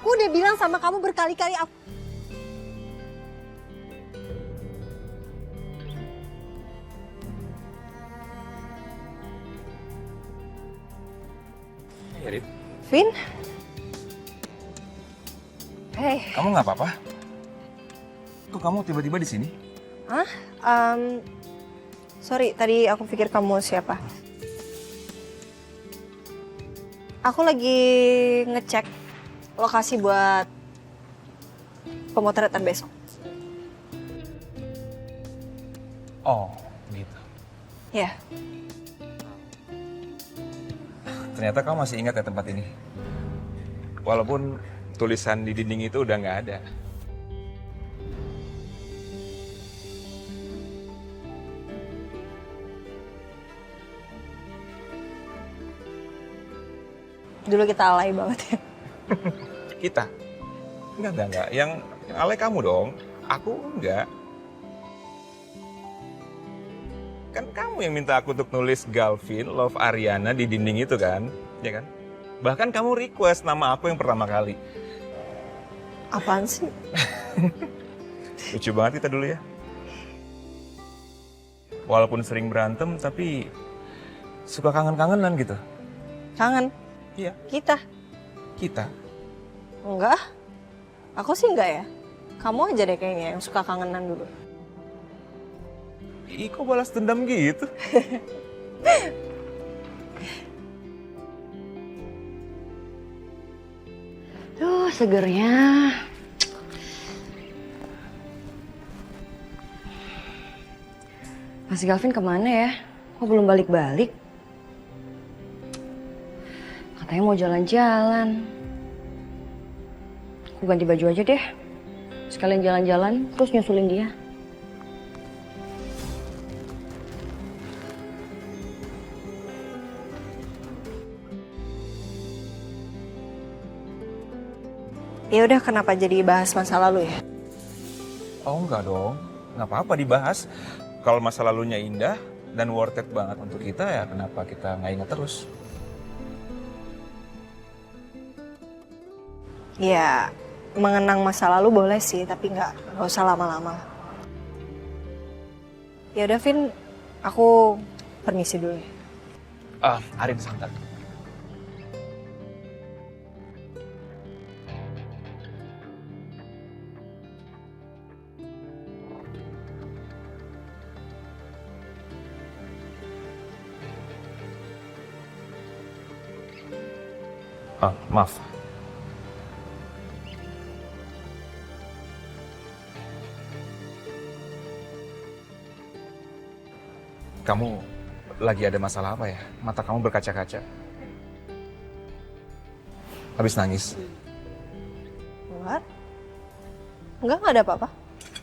Aku udah bilang sama kamu berkali-kali aku. Hey, Rip. Vin? Hey. Kamu nggak apa-apa? Kok kamu tiba-tiba di sini? Hah? Sorry, tadi aku pikir kamu siapa. Aku lagi ngecek lokasi buat pemotretan besok. Oh, gitu. Ya, Ternyata kamu masih ingat ya tempat ini. Walaupun tulisan di dinding itu udah nggak ada. dulu kita alay banget ya. Kita? Enggak. Yang alay kamu dong. Aku enggak. Kan kamu yang minta aku untuk nulis Galvin, Love Ariana di dinding itu kan? Ya kan? Bahkan kamu request nama aku yang pertama kali. Apaan sih? Lucu banget kita dulu ya. Walaupun sering berantem, tapi suka kangen-kangenan gitu. Kangen? Iya, Kita? kita. Enggak. Aku sih enggak ya. Kamu aja deh kayaknya yang suka kangenan dulu. Ih, kok balas dendam gitu? Duh, segernya. Mas Galvin kemana ya? Kok belum balik-balik? Katanya mau jalan-jalan. Aku ganti baju aja deh. Sekalian jalan-jalan, terus nyusulin dia. Ya udah, kenapa jadi bahas masa lalu ya? Oh enggak dong, nggak apa-apa dibahas. Kalau masa lalunya indah dan worth it banget untuk kita ya kenapa kita nggak ingat terus? Ya, mengenang masa lalu boleh sih, tapi nggak usah lama-lama. Ya udah, Vin, aku permisi dulu ya. Arin santai. Maaf. Kamu lagi ada masalah apa ya? Mata kamu berkaca-kaca. Habis nangis. Enggak. Nggak ada apa-apa.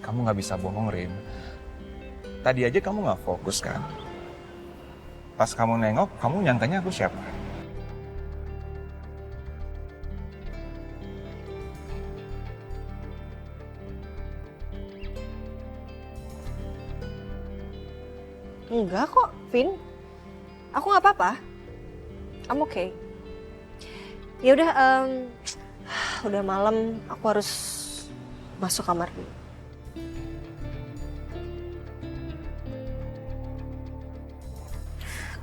Kamu nggak bisa bohong, Rin. Tadi aja kamu nggak fokus kan? Pas kamu nengok, kamu nyangkanya aku siapa? Enggak kok, Vin. Aku nggak apa-apa. I'm okay. Ya udah, udah malam. Aku harus masuk kamar dulu.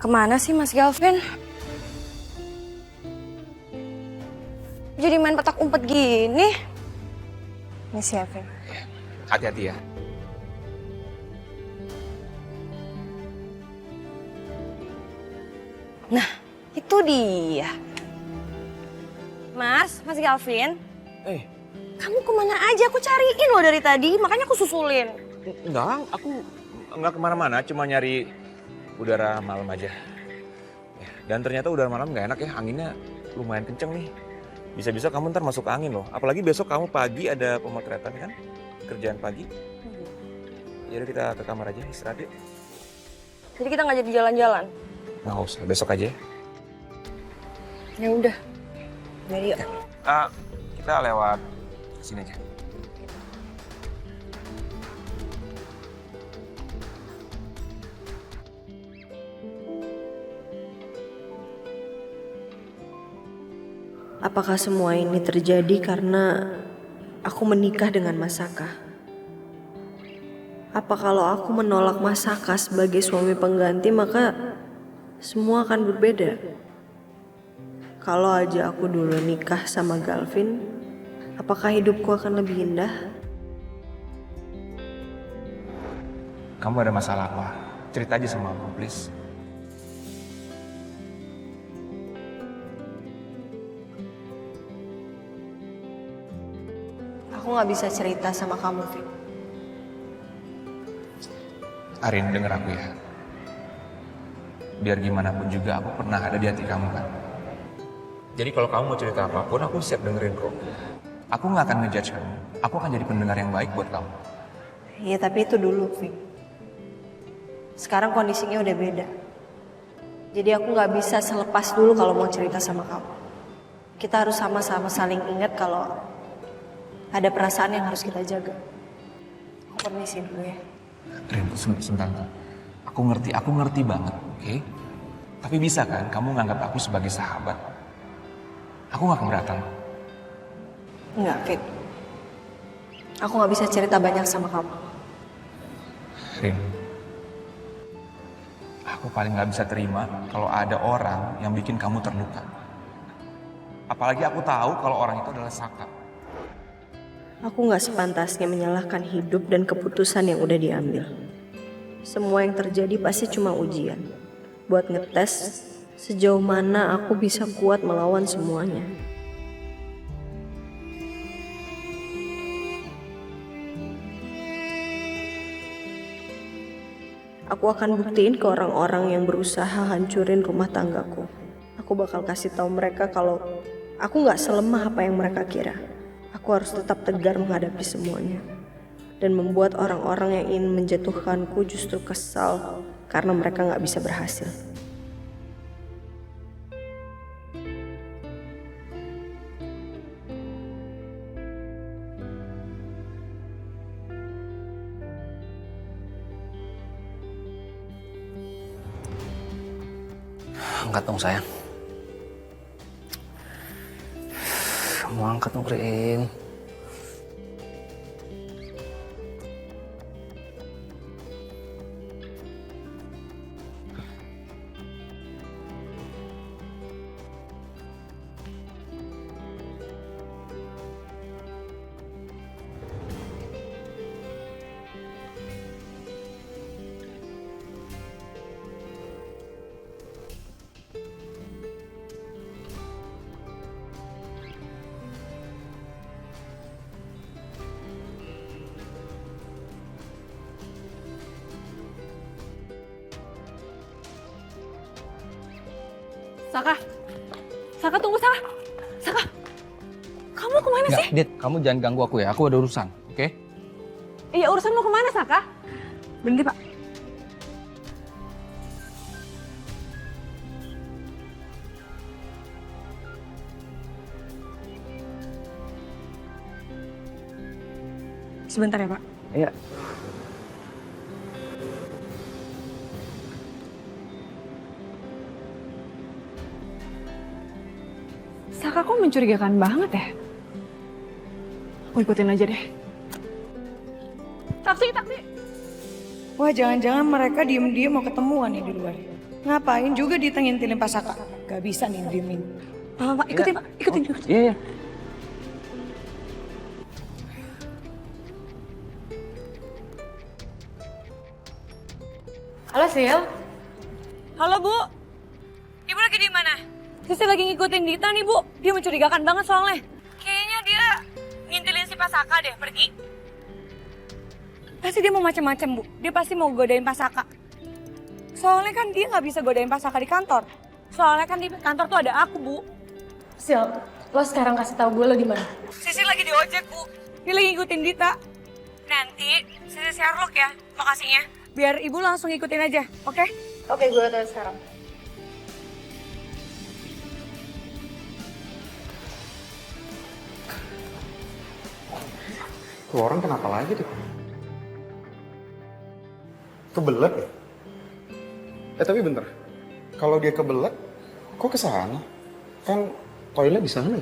Kemana sih Mas Galvin? Jadi main petak umpet gini? Ini sih, Vin. Hati-hati ya. Nah, itu dia. Mas Galvin. Kamu kemana aja? Aku cariin loh dari tadi, makanya aku susulin. Enggak, aku nggak kemana-mana, cuma nyari udara malam aja. Ya, dan ternyata udara malam nggak enak ya, anginnya lumayan kenceng nih. Bisa-bisa kamu ntar masuk angin loh. Apalagi besok kamu pagi ada pemotretan kan, kerjaan pagi. Ya udah kita ke kamar aja istirahat yuk. Jadi kita nggak jadi jalan-jalan. Nggak usah, besok aja. Ya udah. Jadi yuk. Kita lewat sini aja. Apakah semua ini terjadi karena aku menikah dengan Mas Saka? Apa kalau aku menolak Mas Saka sebagai suami pengganti maka semua akan berbeda? Kalau aja aku dulu nikah sama Galvin, apakah hidupku akan lebih indah? Kamu ada masalah apa? Cerita aja sama aku, please. Aku gak bisa cerita sama kamu, Vic. Arin, denger aku ya. Biar gimana pun juga aku pernah ada di hati kamu kan. Jadi kalau kamu mau cerita apapun, aku siap dengerin kok. Aku gak akan ngejudge kamu. Aku akan jadi pendengar yang baik buat kamu. Iya, tapi itu dulu, Vic. Sekarang kondisinya udah beda. Jadi aku gak bisa selepas dulu kalau mau cerita sama kamu. Kita harus sama-sama saling ingat kalau ada perasaan yang harus kita jaga. Aku permisi dulu ya. Rin, sebentar. Aku ngerti banget, oke? Tapi bisa kan kamu nganggap aku sebagai sahabat? Aku gak keberatan. Enggak, Vic. Aku gak bisa cerita banyak sama kamu. Rin, aku paling gak bisa terima kalau ada orang yang bikin kamu terluka. Apalagi aku tahu kalau orang itu adalah Saka. Aku gak sepantasnya menyalahkan hidup dan keputusan yang udah diambil. Semua yang terjadi pasti cuma ujian. Buat ngetes sejauh mana aku bisa kuat melawan semuanya. Aku akan buktiin ke orang-orang yang berusaha hancurin rumah tanggaku. Aku bakal kasih tahu mereka kalau aku gak selemah apa yang mereka kira. Aku harus tetap tegar menghadapi semuanya. Dan membuat orang-orang yang ingin menjatuhkanku justru kesal karena mereka gak bisa berhasil. Angkat dong sayang. Kamu angkat dong Rin. Saka tunggu Saka. Saka, kamu kemana sih? Nggak, Dit, kamu jangan ganggu aku ya. Aku ada urusan, oke? Iya urusan mau kemana Saka? Berhenti Pak. Sebentar ya Pak. Iya. Saka kok mencurigakan banget ya? Aku ikutin aja deh. Taksi. Wah, jangan-jangan mereka diem-diem mau ketemuan nih di luar. Ngapain juga ngintilin Pak Saka? Gak bisa nih diemin. Pak, ikutin Pak, ikutin. Iya. Halo Sil. Halo Bu. Ibu lagi di mana? Sisi lagi ngikutin Dita nih Bu. Dia mencurigakan banget soalnya. Kayaknya dia ngintilin si Pak Saka deh pergi. Pasti dia mau macem-macem Bu. Dia pasti mau godain Pak Saka. Soalnya kan dia nggak bisa godain Pak Saka di kantor. Soalnya kan di kantor tuh ada aku Bu. Sil, lo sekarang kasih tahu gue lo di mana? Sisi lagi di ojek Bu. Dia lagi ngikutin Dita. Nanti Sisi Sherlock ya lokasinya. Biar Ibu langsung ikutin aja, oke? Oke, gue tahu sekarang. Tuh orang kenapa lagi tuh? Kebelet ya? Tapi bentar. Kalau dia kebelet, kok kesana? Kan toilet di sana?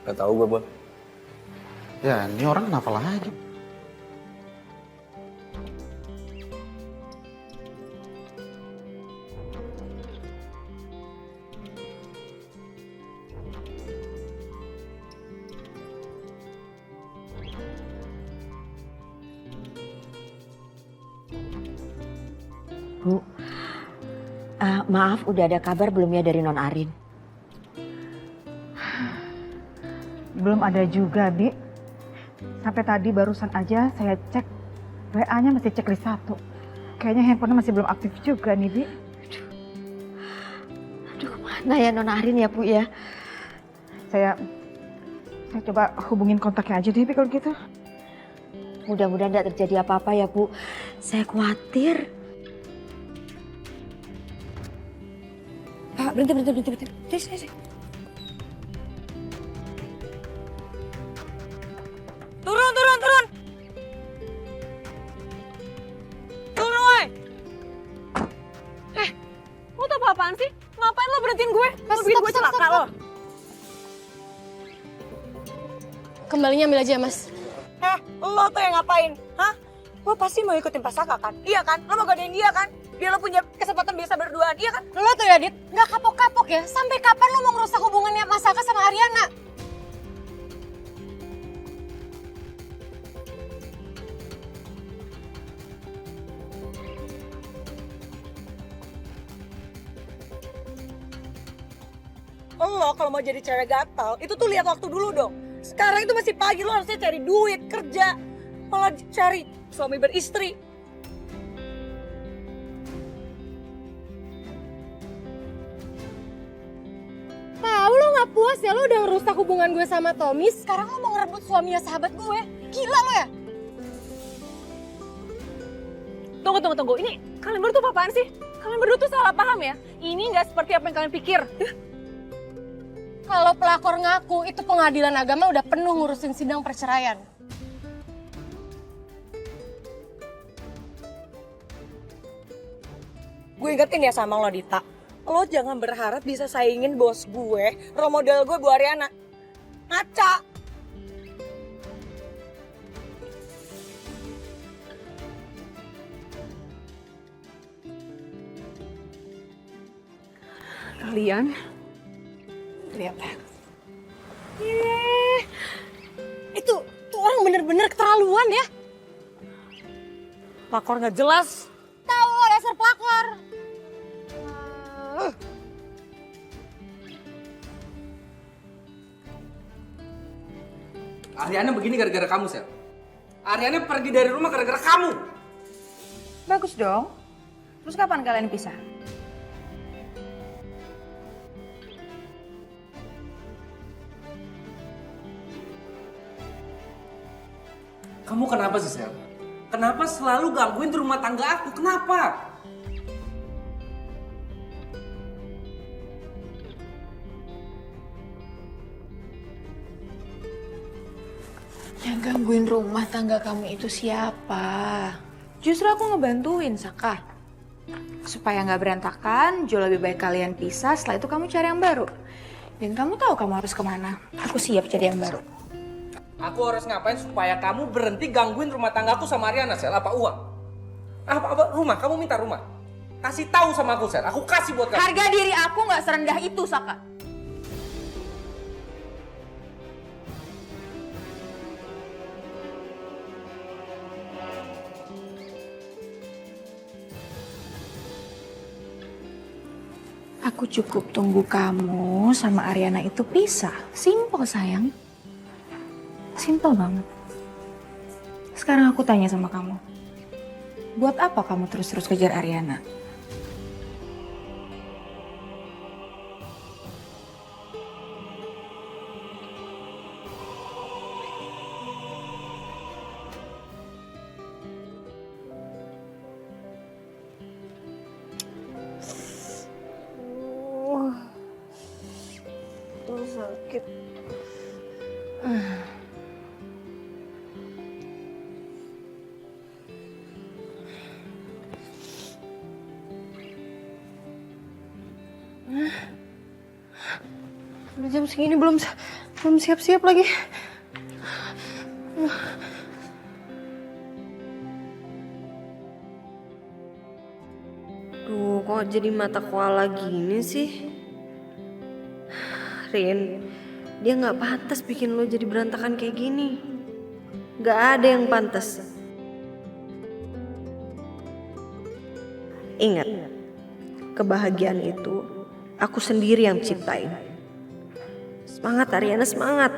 Gak tahu gue, Bon. Ya, ini orang kenapa lagi? Bu, maaf udah ada kabar belum ya dari Non Arin? Belum ada juga, Bi. Sampai tadi barusan aja saya cek, WA-nya masih checklist 1. Kayaknya handphonenya masih belum aktif juga nih, Bi. Aduh, kemana ya Non Arin ya, Bu ya? Saya coba hubungin kontaknya aja deh, Bi, kalau gitu. Mudah-mudahan tidak terjadi apa-apa ya, Bu. Saya khawatir. Pak, berhenti. Sini. Turun. Turun, woy. Lo tau apa-apaan sih? Ngapain lo berhentiin gue? Lo bikin gue celaka lo. Kembalinya ambil aja, Mas. Lo tuh yang ngapain? Hah? Lo pasti mau ikutin Pasaka kan? Iya kan? Lo mau godain dia kan? Biar lo punya kesempatan biasa berduaan, iya kan? Lo tuh ya, Dit, nggak kapok-kapok ya? Sampai kapan lo mau ngerusak hubungannya Mas Saka sama Ariana? Lo kalau mau jadi cewek gatal, itu tuh lihat waktu dulu dong. Sekarang itu masih pagi, lo harusnya cari duit, kerja. Malah cari suami beristri. Tahu lo nggak puas ya, lo udah ngerusak hubungan gue sama Tommy. Sekarang lo mau ngerebut suaminya sahabat gue. Gila lo ya? Tunggu. Ini kalian berdua tuh apaan sih? Kalian berdua tuh salah paham ya? Ini nggak seperti apa yang kalian pikir. Kalau pelakor ngaku, itu pengadilan agama udah penuh ngurusin sidang perceraian. Gue ingetin ya sama lo, Dita. Lo jangan berharap bisa saingin bos gue, role model gue, Bu Ariana. Ngaca. Kalian lihat ya. Itu orang bener-bener keterlaluan ya. Pelakor nggak jelas. Tahu lo dasar pelakor. Ariana begini gara-gara kamu, Sel. Ariana pergi dari rumah gara-gara kamu. Bagus dong. Terus kapan kalian pisah? Kamu kenapa sih, Sel? Kenapa selalu gangguin di rumah tangga aku? Kenapa? Yang gangguin rumah tangga kamu itu siapa? Justru aku ngebantuin, Saka. Supaya nggak berantakan, jauh lebih baik kalian pisah, setelah itu kamu cari yang baru. Dan kamu tahu kamu harus kemana. Aku siap cari yang baru. Aku harus ngapain supaya kamu berhenti gangguin rumah tanggaku sama Ariana, Sel? Apa uang? Apa rumah? Kamu minta rumah? Kasih tahu sama aku, Sel. Aku kasih buat kamu. Harga diri aku nggak serendah itu, Saka. Aku cukup tunggu kamu sama Ariana itu pisah. Simple, sayang. Simple banget. Sekarang aku tanya sama kamu. Buat apa kamu terus-terus kejar Ariana? Sakit. Jam segini belum siap-siap lagi. Duh, kok jadi mata koala gini sih? Rin, dia nggak pantas bikin lo jadi berantakan kayak gini. Nggak ada yang pantas. Ingat, kebahagiaan itu aku sendiri yang ciptain. Semangat Ariana, semangat.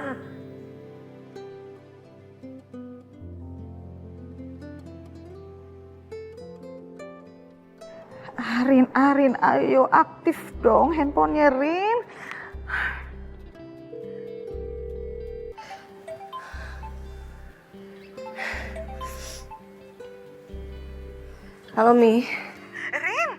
Arin, ayo aktif dong handphonenya Rin. Halo Mi. Rin,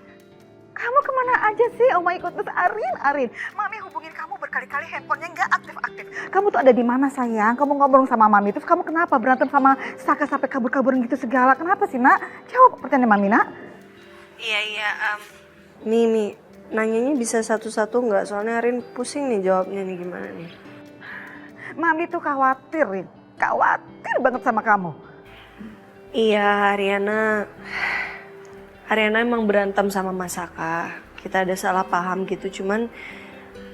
kamu kemana aja sih? Oh my goodness, Arin. Mami hubungin kamu berkali-kali handphonenya nggak aktif-aktif. Kamu tuh ada di mana sayang? Kamu ngobrol sama Mami, terus kamu kenapa berantem sama Saka sampai kabur-kaburan gitu segala? Kenapa sih nak? Jawab pertanyaan Mami nak. Iya, Mi, nanyanya bisa satu-satu nggak? Soalnya Arin pusing nih jawabnya nih gimana nih. Mami tuh khawatir, Rin. Khawatir banget sama kamu. Iya, Ariana emang berantem sama Mas Saka. Kita ada salah paham gitu, cuman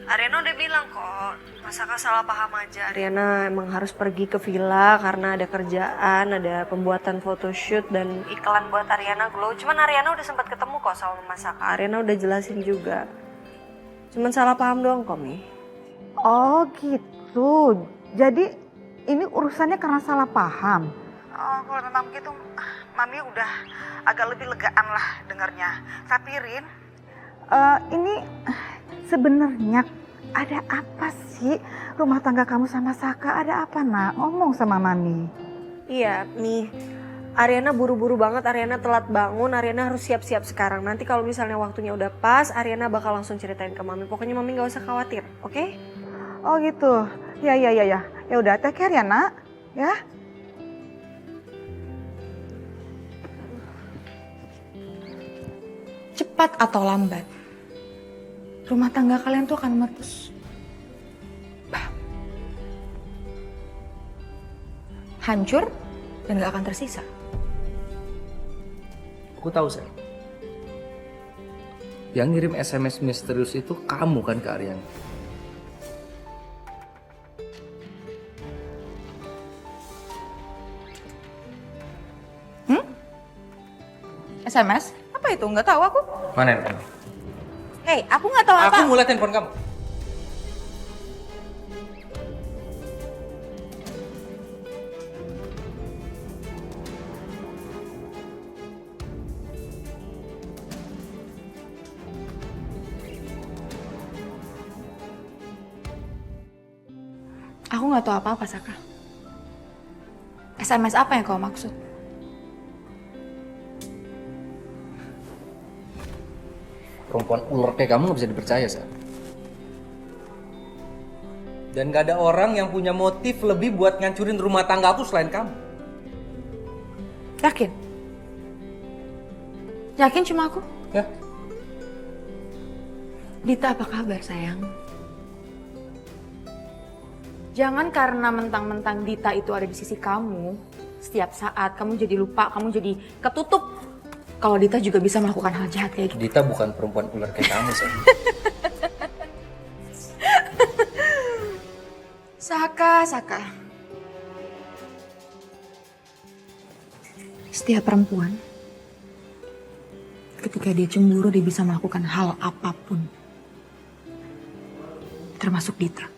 Ariana udah bilang kok, Mas Saka salah paham aja. Ariana emang harus pergi ke villa karena ada kerjaan, ada pembuatan photoshoot dan iklan buat Ariana Glow. Cuman Ariana udah sempat ketemu kok sama Mas Saka. Ariana udah jelasin juga. Cuman salah paham doang kok, Mi. Oh gitu. Jadi ini urusannya karena salah paham. Oh kalau memang begitu, Mami udah agak lebih legaan lah dengarnya. Tapi Rin, ini sebenarnya ada apa sih rumah tangga kamu sama Saka? Ada apa nak? Ngomong sama Mami. Iya, Mi. Ariana buru-buru banget, Ariana telat bangun, Ariana harus siap-siap sekarang. Nanti kalau misalnya waktunya udah pas, Ariana bakal langsung ceritain ke Mami. Pokoknya Mami gak usah khawatir, oke? Oh gitu. Ya. Ya udah, take care ya nak. Ya. Cepat atau lambat, rumah tangga kalian tuh akan meletus. Hancur dan gak akan tersisa. Aku tahu, Sel. Yang ngirim SMS misterius itu kamu kan ke Ariana? SMS? Apa itu? Nggak tahu aku. Mana handphone? Hei, aku nggak tahu apa. Aku mulai telepon kamu. Aku nggak tahu apa-apa, Saka. SMS apa yang kau maksud? Perempuan ular kayak kamu gak bisa dipercaya, Sel. Dan gak ada orang yang punya motif lebih buat ngancurin rumah tangga aku selain kamu. Yakin? Yakin cuma aku? Ya. Dita apa kabar sayang? Jangan karena mentang-mentang Dita itu ada di sisi kamu, setiap saat kamu jadi lupa, kamu jadi ketutup. Kalau Dita juga bisa melakukan hal jahat kayak gitu. Dita bukan perempuan ular kayak kamu, Sel. Saka. Setiap perempuan, ketika dia cemburu, dia bisa melakukan hal apapun. Termasuk Dita.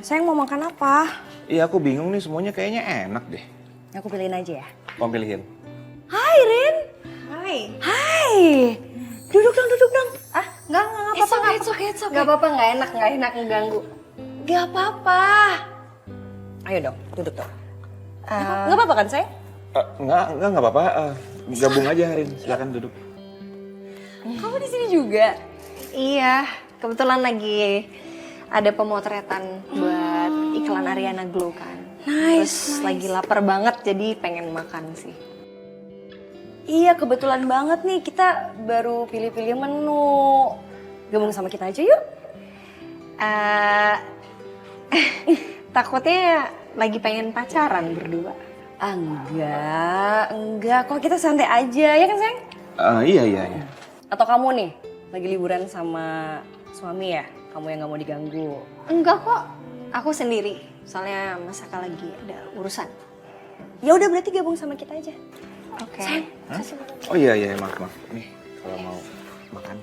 Sayang mau makan apa? Iya aku bingung nih, semuanya kayaknya enak deh. Aku pilihin aja ya. Om pilihin. Hai Rin. Hai. Hai. Duduk dong. Ah, enggak apa-apa. It's okay. Enggak apa-apa, enggak enak ngeganggu. Gak apa-apa. Ayo dong, duduk dong. Gak apa-apa kan, sayang? Enggak apa-apa. Gabung aja Rin, silakan duduk. Kamu di sini juga? Iya, kebetulan lagi ada pemotretan buat iklan Ariana Glow kan. Terus lagi lapar banget jadi pengen makan sih. Iya, kebetulan banget nih kita baru pilih-pilih menu. Gabung sama kita aja yuk. Takutnya lagi pengen pacaran berdua. Enggak. Kok kita santai aja, ya kan sayang? Iya. Atau kamu nih, lagi liburan sama suami ya? Kamu yang gak mau diganggu. Enggak kok, aku sendiri. Soalnya Mas Aka lagi ada urusan. Ya udah berarti gabung sama kita aja. Oke. Oh iya, maaf. Nih, kalau mau makan.